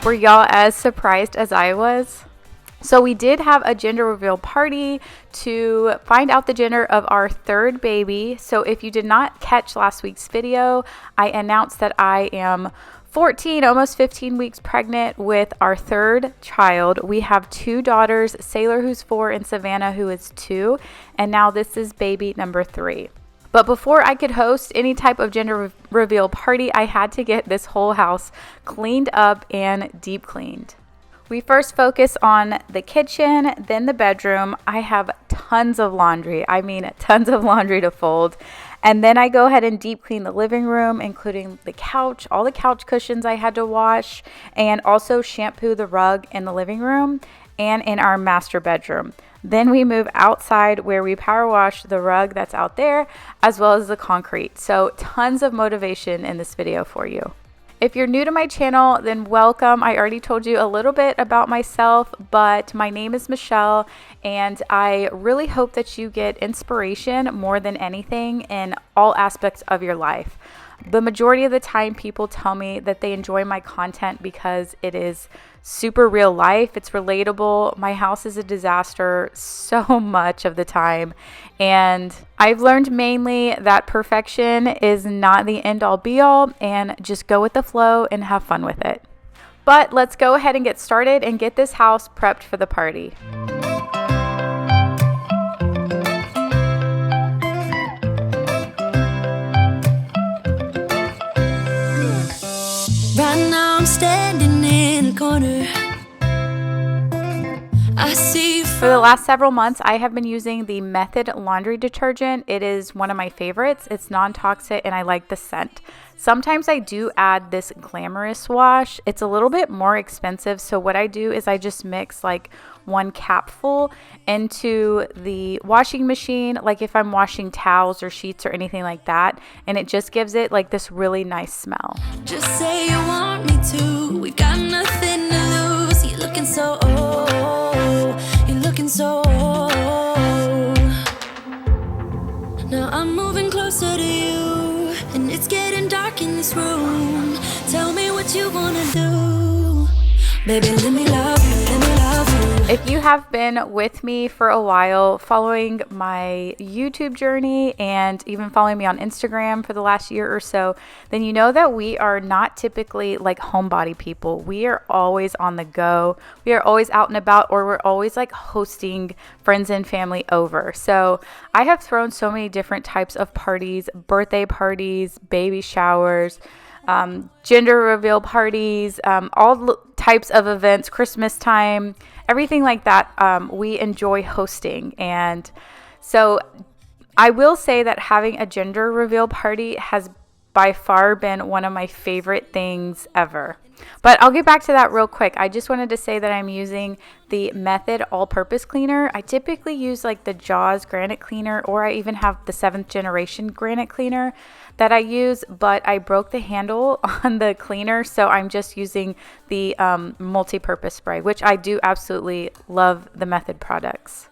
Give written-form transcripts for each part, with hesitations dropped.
Were y'all as surprised as I was? So we did have a gender reveal party to find out the gender of our third baby. So if you did not catch last week's video, I announced that I am 14, almost 15 weeks pregnant with our third child. We have two daughters, Sailor, who's 4, and Savannah, who is 2. And now this is baby number 3. But before I could host any type of gender reveal party, I had to get this whole house cleaned up and deep cleaned. We first focus on the kitchen, then the bedroom. I have tons of laundry. I mean, tons of laundry to fold. And then I go ahead and deep clean the living room, including the couch, all the couch cushions I had to wash, and also shampoo the rug in the living room and in our master bedroom. Then we move outside where we power wash the rug that's out there, as well as the concrete. So tons of motivation in this video for you. If you're new to my channel, then welcome. I already told you a little bit about myself, but my name is Michelle, and I really hope that you get inspiration more than anything in all aspects of your life. The majority of the time, people tell me that they enjoy my content because it is super real life. It's relatable. My house is a disaster so much of the time. And I've learned mainly that perfection is not the end all be all, and just go with the flow and have fun with it. But let's go ahead and get started and get this house prepped for the party. Right now I'm standing in the corner. I see. For the last several months, I have been using the Method laundry detergent. It is one of my favorites. It's non-toxic and I like the scent. Sometimes I do add this glamorous wash. It's a little bit more expensive. So what I do is I just mix like 1 capful into the washing machine, like if I'm washing towels or sheets or anything like that. And it just gives it like this really nice smell. Just say you want me to. We got nothing to lose. You're looking so old. You're looking so old. Now I'm moving closer to you, and it's getting dark in this room. Tell me what you wanna do. Baby, let me love you, let me love you. If you have been with me for a while, following my YouTube journey and even following me on Instagram for the last year or so, then you know that we are not typically like homebody people. We are always on the go. We are always out and about, or we're always like hosting friends and family over. So I have thrown so many different types of parties, birthday parties, baby showers, gender reveal parties, all types of events, Christmas time, everything like that. We enjoy hosting. And so I will say that having a gender reveal party has by far been one of my favorite things ever. But I'll get back to that real quick. I just wanted to say that I'm using the Method all-purpose cleaner. I typically use like the Jaws granite cleaner, or I even have the 7th generation granite cleaner that I use, but I broke the handle on the cleaner, so I'm just using the multi-purpose spray, which I do absolutely love the Method products.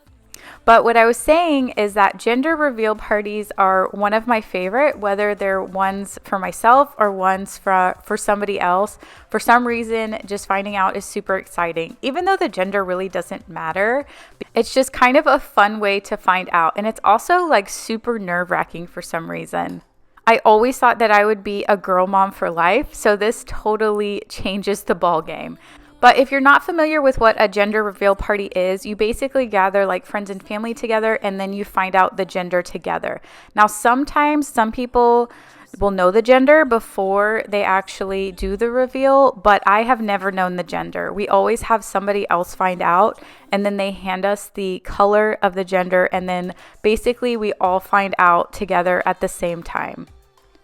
But what I was saying is that gender reveal parties are one of my favorite, whether they're ones for myself or ones for somebody else. For some reason, just finding out is super exciting. Even though the gender really doesn't matter, it's just kind of a fun way to find out. And it's also like super nerve-wracking for some reason. I always thought that I would be a girl mom for life, so this totally changes the ball game. But if you're not familiar with what a gender reveal party is, you basically gather like friends and family together, and then you find out the gender together. Now, sometimes some people will know the gender before they actually do the reveal, but I have never known the gender. We always have somebody else find out, and then they hand us the color of the gender, and then basically we all find out together at the same time.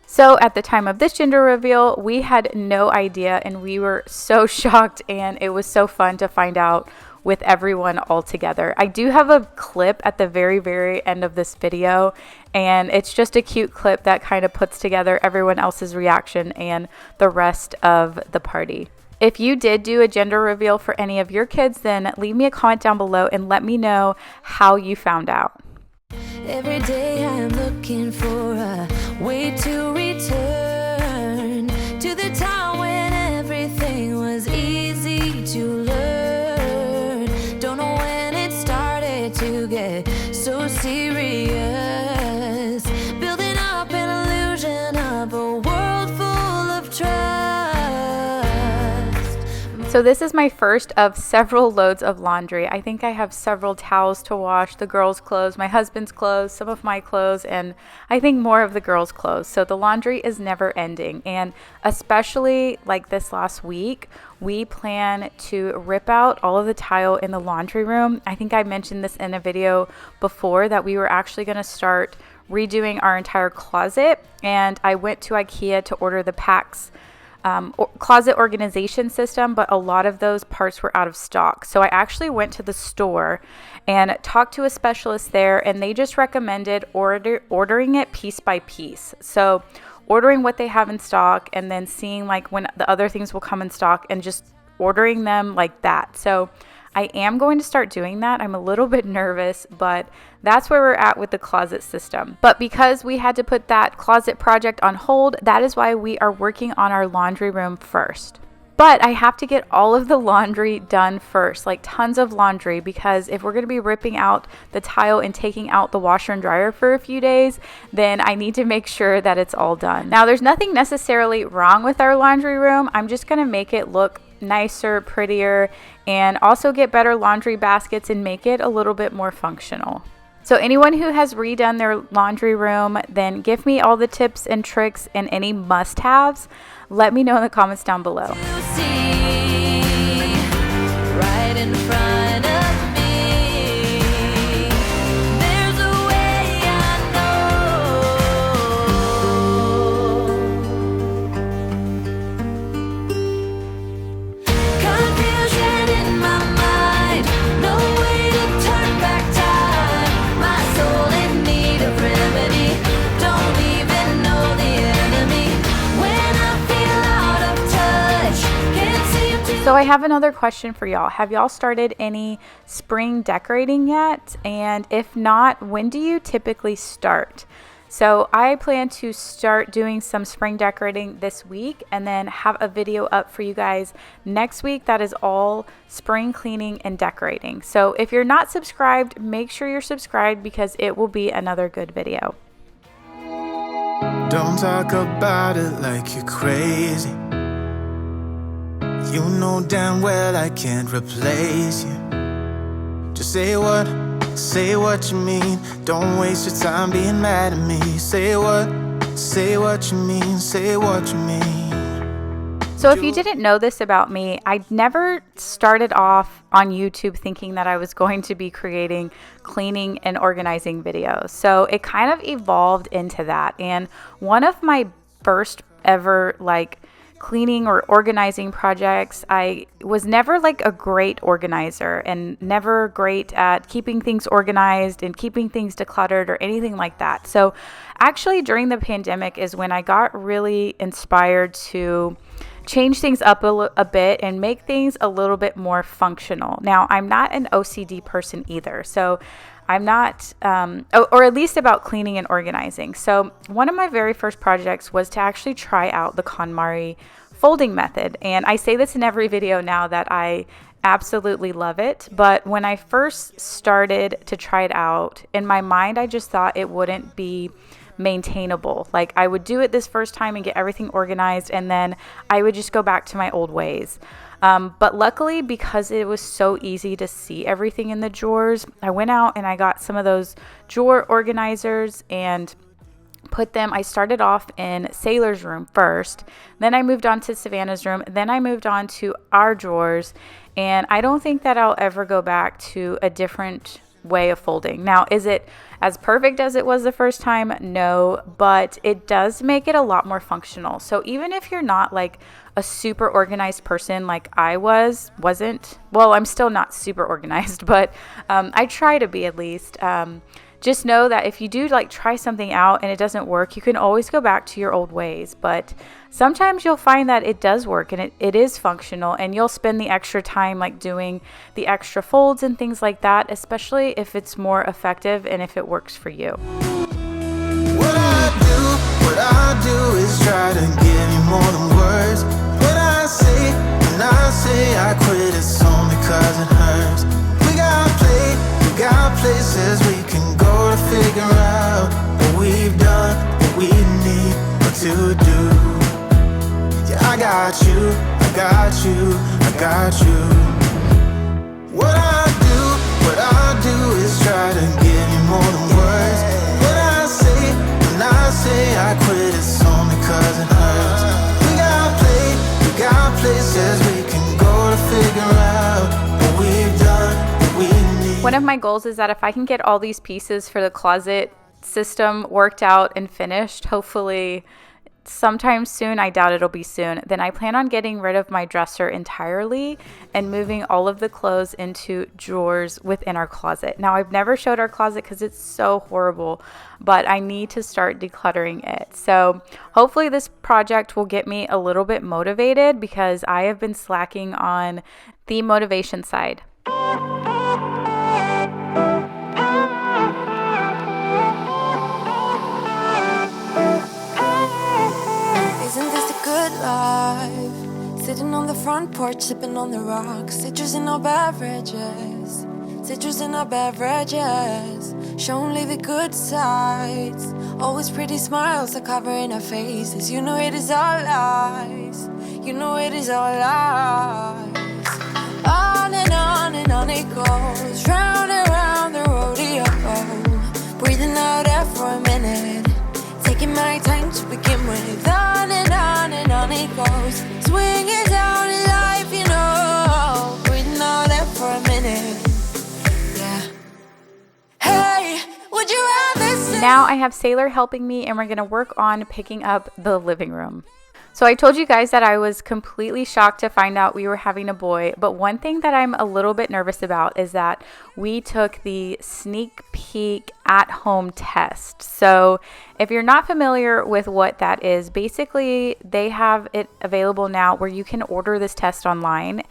So at the time of this gender reveal, we had no idea, and we were so shocked, and it was so fun to find out with everyone all together. I do have a clip at the very, very end of this video, and it's just a cute clip that kind of puts together everyone else's reaction and the rest of the party. If you did do a gender reveal for any of your kids, then leave me a comment down below and let me know how you found out. Every day I'm looking for a way to return to the time when everything was easy. So this is my first of several loads of laundry. I think I have several towels to wash, the girls' clothes, my husband's clothes, some of my clothes, and I think more of the girls' clothes. So the laundry is never ending. And especially like this last week, we plan to rip out all of the tile in the laundry room. I think I mentioned this in a video before that we were actually going to start redoing our entire closet. And I went to IKEA to order the PAX closet organization system, but a lot of those parts were out of stock. So I actually went to the store and talked to a specialist there, and they just recommended ordering it piece by piece. So ordering what they have in stock and then seeing like when the other things will come in stock and just ordering them like that. So I am going to start doing that. I'm a little bit nervous, but that's where we're at with the closet system. But because we had to put that closet project on hold, that is why we are working on our laundry room first. But I have to get all of the laundry done first, like tons of laundry, because if we're going to be ripping out the tile and taking out the washer and dryer for a few days, then I need to make sure that it's all done. Now, there's nothing necessarily wrong with our laundry room. I'm just going to make it look nicer, prettier, and also get better laundry baskets and make it a little bit more functional. So anyone who has redone their laundry room, then give me all the tips and tricks and any must-haves. Let me know in the comments down below. Right in front of me, there's a way I know. Confusion in my mind, no way to turn back time. My soul in need of remedy, don't even know the enemy. When I feel out of touch, can't seem to. So I have another question for y'all. Have y'all started any spring decorating yet? And if not, when do you typically start? So I plan to start doing some spring decorating this week and then have a video up for you guys next week that is all spring cleaning and decorating. So if you're not subscribed, make sure you're subscribed because it will be another good video. Don't talk about it like you're crazy. You know damn well I can't replace you. Just say what you mean. Don't waste your time being mad at me. Say what you mean. Say what you mean. So if you didn't know this about me, I never started off on YouTube thinking that I was going to be creating cleaning and organizing videos. So it kind of evolved into that. And one of my first ever like cleaning or organizing projects, I was never like a great organizer and never great at keeping things organized and keeping things decluttered or anything like that. So actually during the pandemic is when I got really inspired to change things up a bit and make things a little bit more functional. Now, I'm not an OCD person either, so I'm not, or at least about cleaning and organizing. So one of my very first projects was to actually try out the KonMari folding method. And I say this in every video now that I absolutely love it. But when I first started to try it out, in my mind, I just thought it wouldn't be maintainable. Like I would do it this first time and get everything organized, and then I would just go back to my old ways. But luckily, because it was so easy to see everything in the drawers, I went out and I got some of those drawer organizers and put them. I started off in Sailor's room first, then I moved on to Savannah's room, then I moved on to our drawers, and I don't think that I'll ever go back to a different way of folding. Now, is it as perfect as it was the first time? No, but it does make it a lot more functional. So even if you're not like a super organized person like I wasn't, well, I'm still not super organized, but I try to be at least. Just know that if you do like try something out and it doesn't work, you can always go back to your old ways. But sometimes you'll find that it does work and it is functional, and you'll spend the extra time like doing the extra folds and things like that, especially if it's more effective and if it works for you. What I do is try to give you more than words. When I say I quit, it's only cause it hurts. We got places we can go to figure out what we've done, what we need to do. Yeah, I got you, got you. What I do is try to give you more than words. When I say I quit, it's only 'cause it hurts. We got places we can go to figure out what we've done, what we need. One of my goals is that if I can get all these pieces for the closet system worked out and finished, hopefully sometime soon, I doubt it'll be soon, then I plan on getting rid of my dresser entirely and moving all of the clothes into drawers within our closet. Now, I've never showed our closet because it's so horrible, but I need to start decluttering it. So hopefully this project will get me a little bit motivated because I have been slacking on the motivation side. Isn't this a good life? Sitting on the front porch, sipping on the rocks. Citrus in our beverages. Citrus in our beverages. Show only the good sides. Always pretty smiles are covering our faces. You know it is all lies. You know it is all lies. On and on it goes. Round and round the rodeo. Breathing out air for a minute. Taking my time to begin with. On and on it goes. Swinging down in life, you know. Breathing out there for a minute. Yeah. Hey, would you rather sit? Now I have Sailor helping me and we're going to work on picking up the living room. So I told you guys that I was completely shocked to find out we were having a boy, but one thing that I'm a little bit nervous about is that we took the sneak peek at home test. So if you're not familiar with what that is, basically they have it available now where you can order this test online.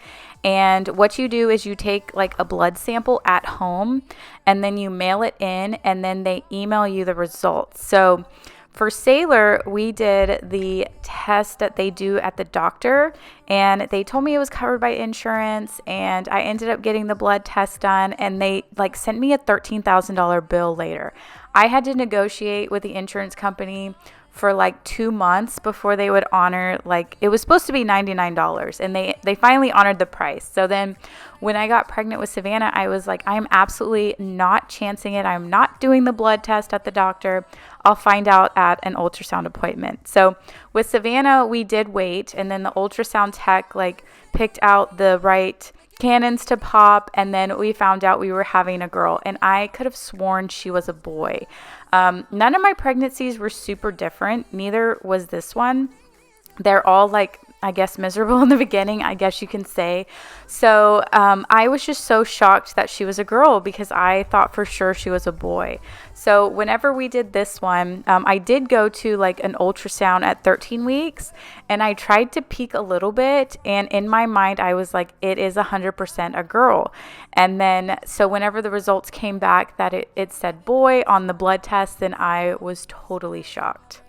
And what you do is you take like a blood sample at home and then you mail it in and then they email you the results. So for Sailor, we did the test that they do at the doctor and they told me it was covered by insurance and I ended up getting the blood test done and they like sent me a $13,000 bill later. I had to negotiate with the insurance company for like 2 months before they would honor, like it was supposed to be $99 and they finally honored the price. So then when I got pregnant with Savannah, I was like, I'm absolutely not chancing it. I'm not doing the blood test at the doctor. I'll find out at an ultrasound appointment. So with Savannah, we did wait and then the ultrasound tech like picked out the right cannons to pop and then we found out we were having a girl and I could have sworn she was a boy. None of my pregnancies were super different. Neither was this one. They're all like, I guess, miserable in the beginning, I guess you can say. So I was just so shocked that she was a girl because I thought for sure she was a boy. So whenever we did this one, I did go to like an ultrasound at 13 weeks and I tried to peek a little bit. And in my mind, I was like, it is 100% a girl. And then so whenever the results came back that it said boy on the blood test, then I was totally shocked.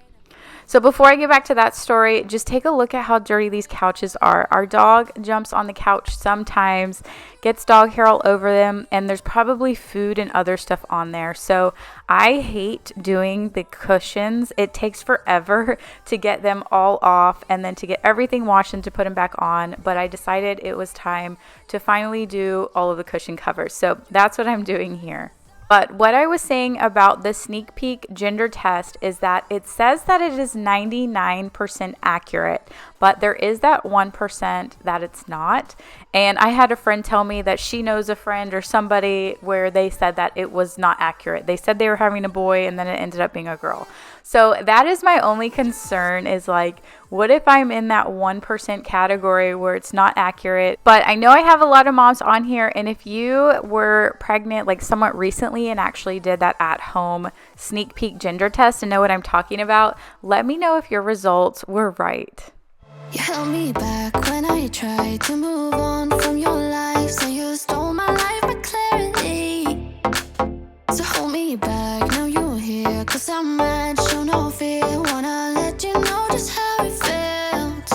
So before I get back to that story, just take a look at how dirty these couches are. Our dog jumps on the couch sometimes, gets dog hair all over them, and there's probably food and other stuff on there. So I hate doing the cushions. It takes forever to get them all off and then to get everything washed and to put them back on. But I decided it was time to finally do all of the cushion covers. So that's what I'm doing here. But what I was saying about the sneak peek gender test is that it says that it is 99% accurate, but there is that 1% that it's not. And I had a friend tell me that she knows a friend or somebody where they said that it was not accurate. They said they were having a boy and then it ended up being a girl. So that is my only concern is like, what if I'm in that 1% category where it's not accurate? But I know I have a lot of moms on here. And if you were pregnant like somewhat recently and actually did that at home sneak peek gender test and know what I'm talking about, let me know if your results were right. You held me back when I tried to move on from your life. So you stole my life but clarity. So hold me back, now you're here. Cause I'm mad, show no fear. Wanna let you know just how it felt.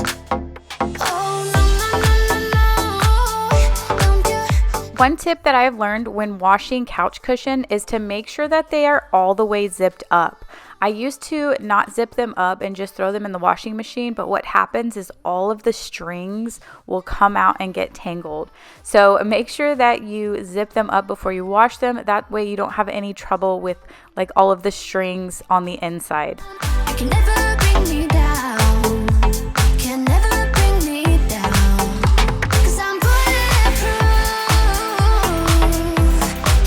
Oh no, no, no, no, no. Don't you One tip that I've learned when washing couch cushion is to make sure that they are all the way zipped up. I used to not zip them up and just throw them in the washing machine, but what happens is all of the strings will come out and get tangled. So make sure that you zip them up before you wash them. That way you don't have any trouble with like all of the strings on the inside. I can never bring me down. Can never bring me down. 'Cause I'm bulletproof.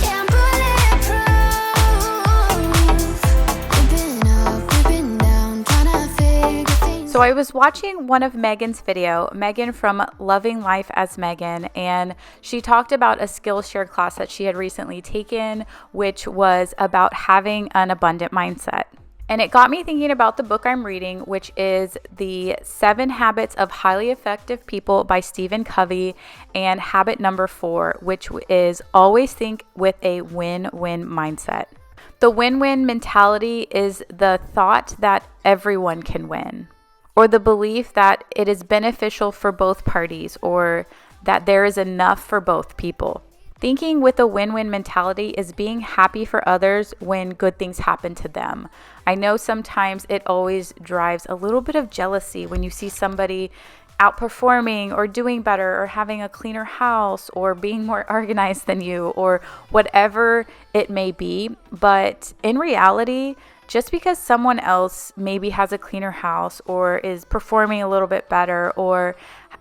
Yeah, I'm bulletproof. We've been up, we've been down, trying to figure things. So I was watching one of Megan's video, Megan from Loving Life as Megan, and she talked about a Skillshare class that she had recently taken, which was about having an abundant mindset. And it got me thinking about the book I'm reading, which is The 7 Habits of Highly Effective People by Stephen Covey, and habit number 4, which is always think with a win-win mindset. The win-win mentality is the thought that everyone can win, or the belief that it is beneficial for both parties, or that there is enough for both people. Thinking with a win-win mentality is being happy for others when good things happen to them. I know sometimes it always drives a little bit of jealousy when you see somebody outperforming or doing better or having a cleaner house or being more organized than you or whatever it may be. But in reality, just because someone else maybe has a cleaner house or is performing a little bit better or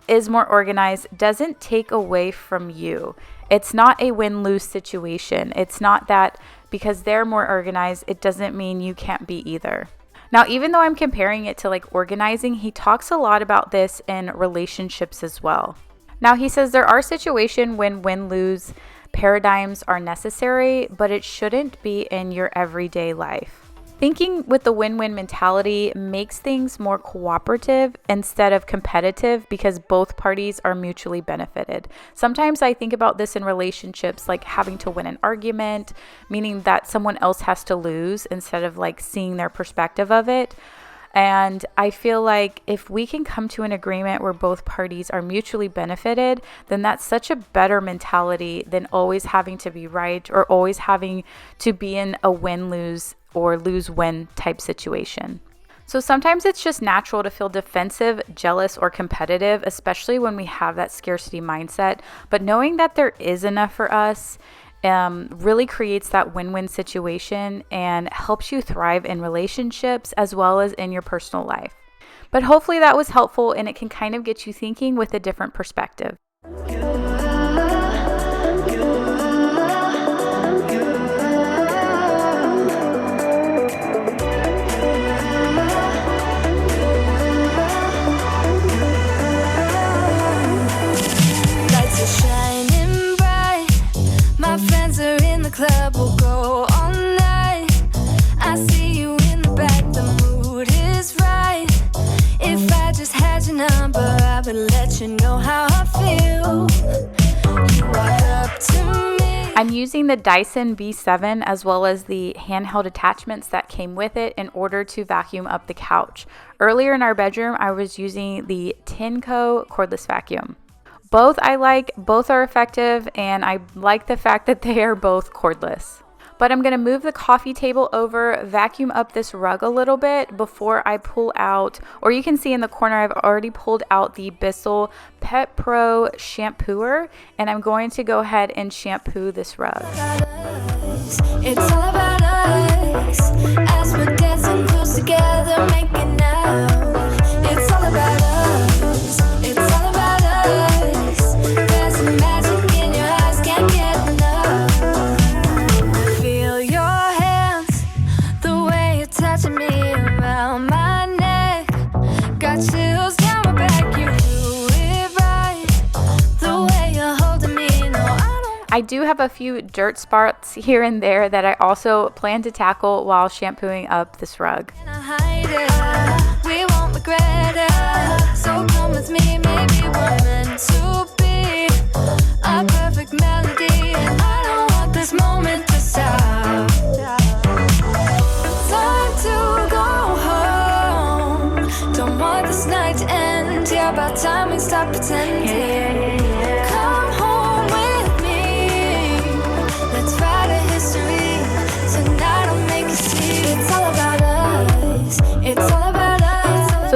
is more organized doesn't take away from you. It's not a win-lose situation. It's not that because they're more organized, it doesn't mean you can't be either. Now, even though I'm comparing it to like organizing, he talks a lot about this in relationships as well. Now, he says there are situations when win-lose paradigms are necessary, but it shouldn't be in your everyday life. Thinking with the win-win mentality makes things more cooperative instead of competitive because both parties are mutually benefited. Sometimes I think about this in relationships, like having to win an argument, meaning that someone else has to lose instead of like seeing their perspective of it. And I feel like if we can come to an agreement where both parties are mutually benefited, then that's such a better mentality than always having to be right or always having to be in a win-lose or lose-win type situation. So sometimes it's just natural to feel defensive, jealous, or competitive, especially when we have that scarcity mindset. But knowing that there is enough for us really creates that win-win situation and helps you thrive in relationships as well as in your personal life. But hopefully that was helpful and it can kind of get you thinking with a different perspective. Lights are shining bright. My friends are in the club. We'll go all night. I see you in the back. The mood is right. If I just had your number, I would let you know how I feel. You walk up to me. I'm using the Dyson V7 as well as the handheld attachments that came with it in order to vacuum up the couch. Earlier in our bedroom, I was using the Tenco cordless vacuum. Both I like, both are effective, and I like the fact that they are both cordless. But I'm going to move the coffee table over, vacuum up this rug a little bit before I pull out, or you can see in the corner I've already pulled out the Bissell Pet Pro shampooer, and I'm going to go ahead and shampoo this rug. It's all about us. As we're dancing close together, making out. It's all about us. It's all about us. There's some magic in your eyes, can't get enough. Feel your hands, the way you're touching me around my neck. Got chills down my back, you do it right. The way you're holding me, no, I don't. I do have a few dirt spots here and there that I also plan to tackle while shampooing up this rug. Hide it. We won't regret it. So come with me, maybe we're meant to be. A perfect melody, and I don't want this moment to stop. Time to go home. Don't want this night to end. Yeah, about time we stop pretending. Come home with me.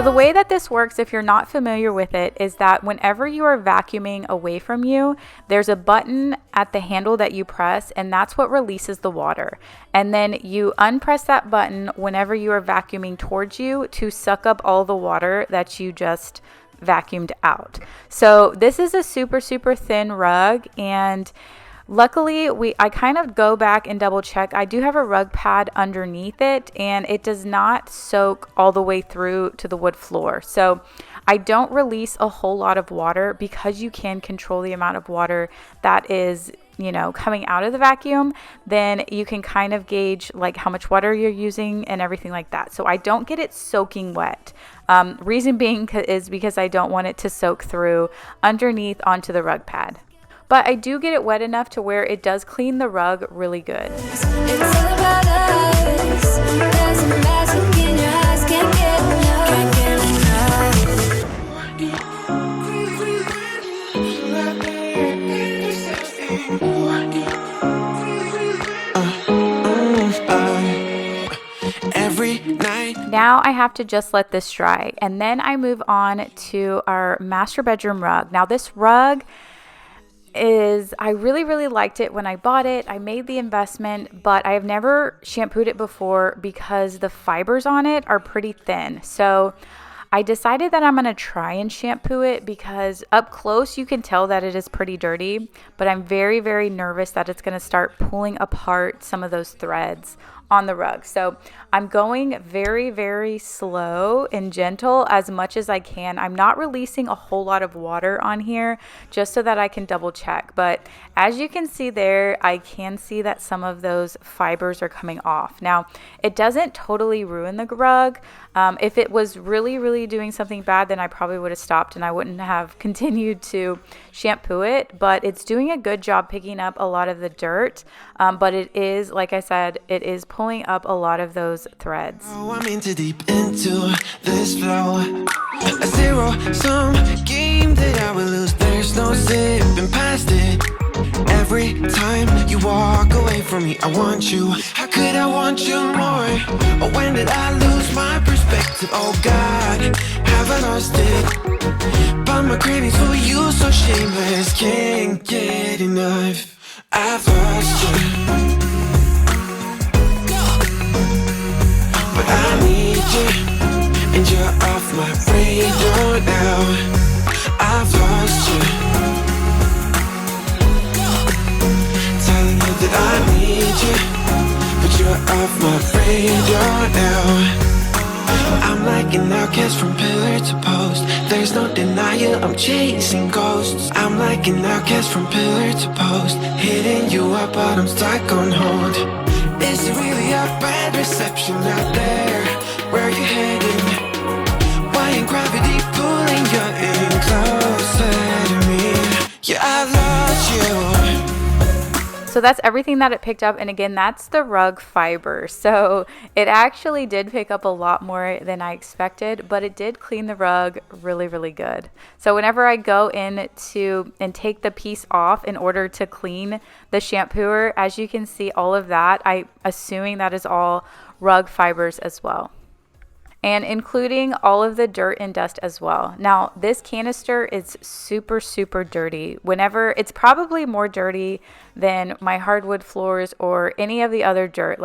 the way that this works, if you're not familiar with it, is that whenever you are vacuuming away from you, there's a button at the handle that you press, and that's what releases the water. And then you unpress that button whenever you are vacuuming towards you to suck up all the water that you just vacuumed out. So this is a super, super thin rug, and luckily, I kind of go back and double check. I do have a rug pad underneath it, and it does not soak all the way through to the wood floor. So I don't release a whole lot of water because you can control the amount of water that is, coming out of the vacuum. Then you can kind of gauge like how much water you're using and everything like that. So I don't get it soaking wet. Reason being is because I don't want it to soak through underneath onto the rug pad. But I do get it wet enough to where it does clean the rug really good. It's all about us. There's a magic in your eyes, can't get Every night. Now I have to just let this dry, and then I move on to our master bedroom rug. Now this rug I really, really liked it when I bought it. I made the investment, but I have never shampooed it before because the fibers on it are pretty thin. So I decided that I'm going to try and shampoo it because up close you can tell that it is pretty dirty, but I'm very, very nervous that it's going to start pulling apart some of those threads on the rug. So I'm going very, very slow and gentle as much as I can. I'm not releasing a whole lot of water on here just so that I can double check. But as you can see there, I can see that some of those fibers are coming off. Now, it doesn't totally ruin the rug. If it was really, really doing something bad, then I probably would have stopped and I wouldn't have continued to shampoo it. But it's doing a good job picking up a lot of the dirt. But it is, like I said, it is pulling up a lot of those threads. Oh, I'm in too deep into this flow. A zero-sum game that I will lose. There's no zipping past it. Every time you walk away from me, I want you. How could I want you more? Or when did I lose my perspective? Oh God, have I lost it? But my cravings for you so shameless, can't get enough. I've lost you. But I need you, and you're off my radar now. I've lost you, telling you that I need you, but you're off my radar now. I'm like an outcast from pillar to post. There's no denial, I'm chasing ghosts. I'm like an outcast from pillar to post, hitting you up but I'm stuck on hold. Is it really a bad reception out there? Where are you heading? Why ain't gravity pulling you in closer to me? Yeah, I lost you. So that's everything that it picked up. And again, that's the rug fiber. So it actually did pick up a lot more than I expected, but it did clean the rug really, really good. So whenever I go in and take the piece off in order to clean the shampooer, as you can see all of that, I'm assuming that is all rug fibers as well, and including all of the dirt and dust as well. Now, this canister is super, super dirty. It's probably more dirty than my hardwood floors or any of the other dirt.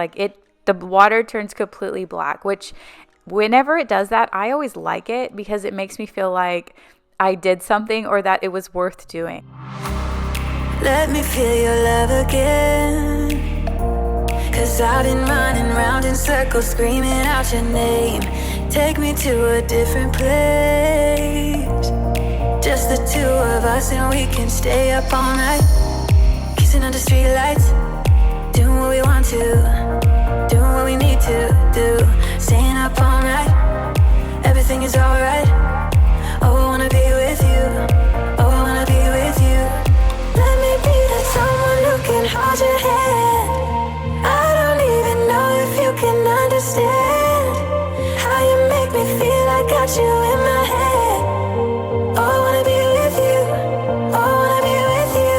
The water turns completely black, which whenever it does that, I always like it because it makes me feel like I did something or that it was worth doing. Let me feel your love again. 'Cause I've been running round in circles, screaming out your name. Take me to a different place. Just the two of us and we can stay up all night, kissing under streetlights, doing what we want to, doing what we need to do, staying up all night. Everything is alright. Oh, I wanna be with you. Oh, I wanna be with you. Let me be that someone who can hold your hand. I don't even know if you can understand how you make me feel. I got you in my head. Oh, I wanna be with you. Oh, I wanna be with you.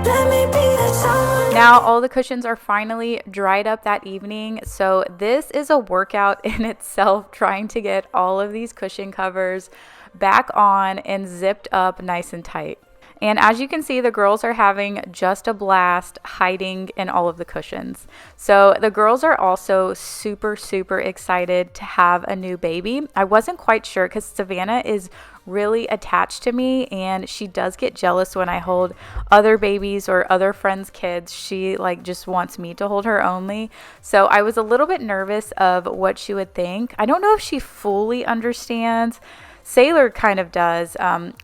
Let me be that someone. Now all the cushions are finally dried up that evening. So this is a workout in itself, trying to get all of these cushion covers back on and zipped up nice and tight. And as you can see, the girls are having just a blast hiding in all of the cushions. So the girls are also super, super excited to have a new baby. I wasn't quite sure because Savannah is really attached to me and she does get jealous when I hold other babies or other friends' kids. She like just wants me to hold her only. So I was a little bit nervous of what she would think. I don't know if she fully understands. Sailor kind of does,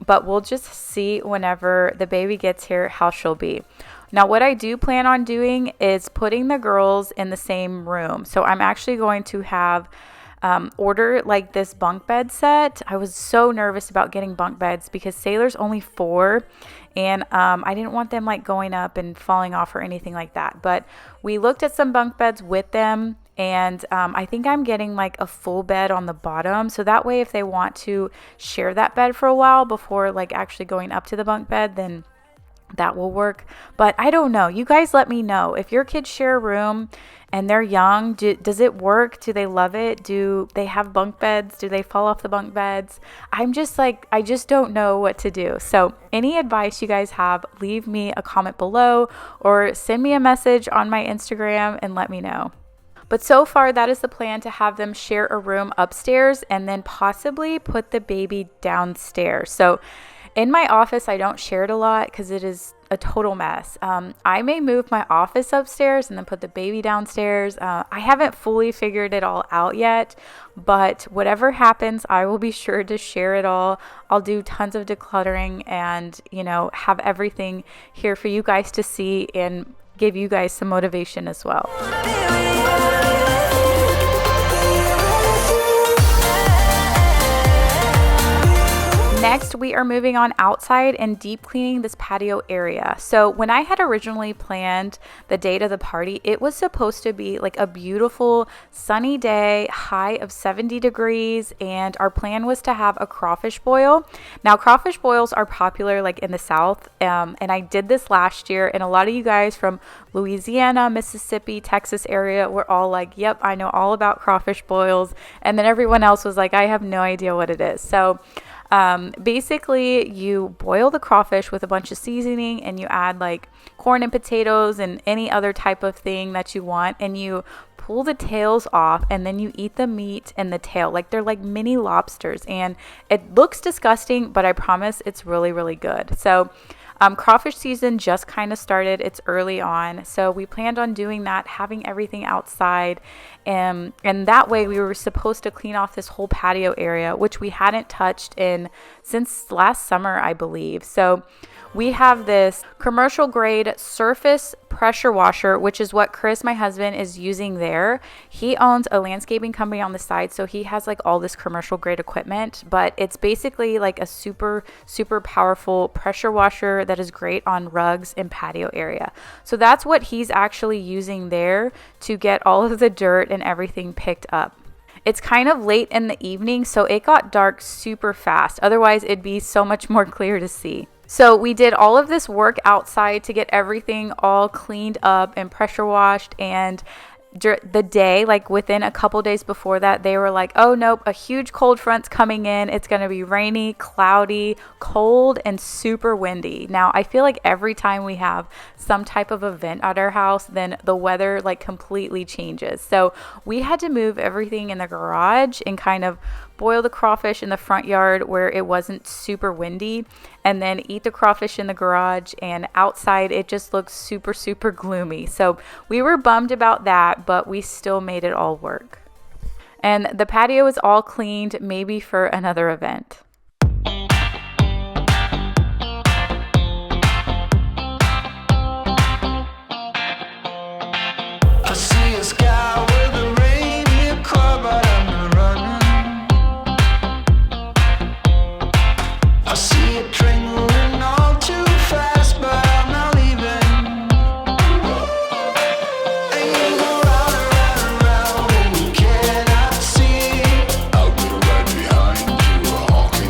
but we'll just see whenever the baby gets here how she'll be. Now, what I do plan on doing is putting the girls in the same room. So I'm actually going to have order like this bunk bed set. I was so nervous about getting bunk beds because Sailor's only 4 and I didn't want them like going up and falling off or anything like that. But we looked at some bunk beds with them. And I think I'm getting like a full bed on the bottom. So that way, if they want to share that bed for a while before like actually going up to the bunk bed, then that will work. But I don't know. You guys let me know. If your kids share a room and they're young, does it work? Do they love it? Do they have bunk beds? Do they fall off the bunk beds? I'm just like, I just don't know what to do. So any advice you guys have, leave me a comment below or send me a message on my Instagram and let me know. But so far, that is the plan, to have them share a room upstairs and then possibly put the baby downstairs. So in my office, I don't share it a lot because it is a total mess. I may move my office upstairs and then put the baby downstairs. I haven't fully figured it all out yet, but whatever happens, I will be sure to share it all. I'll do tons of decluttering and, have everything here for you guys to see and give you guys some motivation as well. Next, we are moving on outside and deep cleaning this patio area. So when I had originally planned the date of the party, it was supposed to be like a beautiful sunny day, high of 70 degrees, and our plan was to have a crawfish boil. Now, crawfish boils are popular like in the South, and I did this last year, and a lot of you guys from Louisiana, Mississippi, Texas area were all like, yep, I know all about crawfish boils, and then everyone else was like, I have no idea what it is. So basically you boil the crawfish with a bunch of seasoning and you add like corn and potatoes and any other type of thing that you want, and you pull the tails off and then you eat the meat and the tail. Like they're like mini lobsters, and it looks disgusting, but I promise it's really, really good. So crawfish season just kind of started. It's early on. So we planned on doing that, having everything outside. And that way we were supposed to clean off this whole patio area, which we hadn't touched since last summer, I believe. So we have this commercial grade surface pressure washer, which is what Chris, my husband, is using there. He owns a landscaping company on the side, so he has like all this commercial grade equipment, but it's basically like a super, super powerful pressure washer that is great on rugs and patio area. So that's what he's actually using there to get all of the dirt and everything picked up. It's kind of late in the evening, so it got dark super fast. Otherwise, it'd be so much more clear to see. So we did all of this work outside to get everything all cleaned up and pressure washed, and the day, like within a couple days before that, they were like, oh nope, a huge cold front's coming in. It's going to be rainy, cloudy, cold, and super windy. Now, I feel like every time we have some type of event at our house, then the weather like completely changes. So we had to move everything in the garage and kind of boil the crawfish in the front yard where it wasn't super windy, and then eat the crawfish in the garage, and outside it just looks super, super gloomy. So we were bummed about that, but we still made it all work. And the patio is all cleaned, maybe for another event. I see a sky with a reindeer car, but I'm not running. I see a train moving all too fast, but I'm not leaving. And you go round and round and round, and you cannot see. I'll be right behind you, honking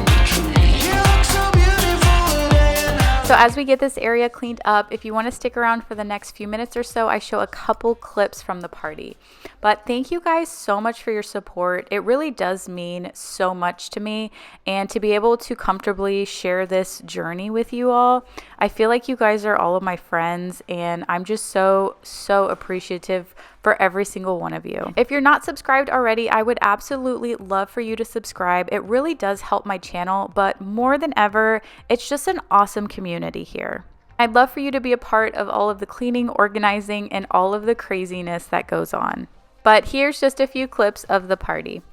So as we get this area cleaned up, if you want to stick around for the next few minutes or so, I show a couple clips from the party. But thank you guys so much for your support. It really does mean so much to me, and to be able to comfortably share this journey with you all, I feel like you guys are all of my friends, and I'm just so appreciative for every single one of you. If you're not subscribed already, I would absolutely love for you to subscribe. It really does help my channel, but more than ever, it's just an awesome community here. I'd love for you to be a part of all of the cleaning, organizing, and all of the craziness that goes on. But here's just a few clips of the party.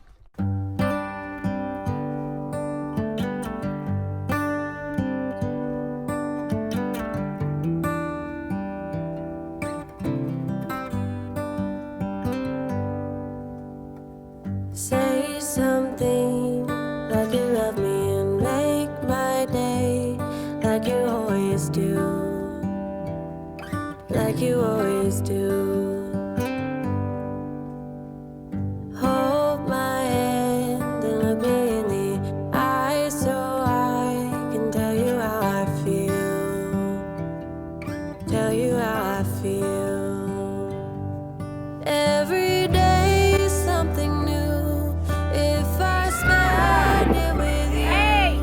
Say something like you love me and make my day, like you always do, like you always do. Hold my hand and look me in the eyes so I can tell you how I feel, tell you how I feel. Every day is something new. If I spend it with you, 8,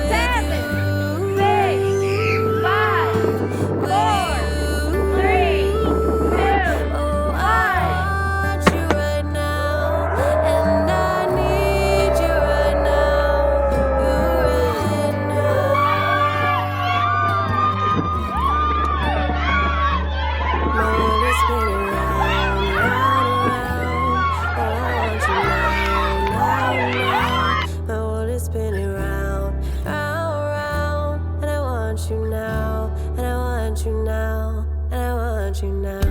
7, 6, 5, 4, 3, 2, oh, I want you right now, and I need you right now, you right now. My world is spinning round, round, round. Oh, I want you now, now, now. My world is spinning round, round, round. And I want you now, and I want you now, and I want you now.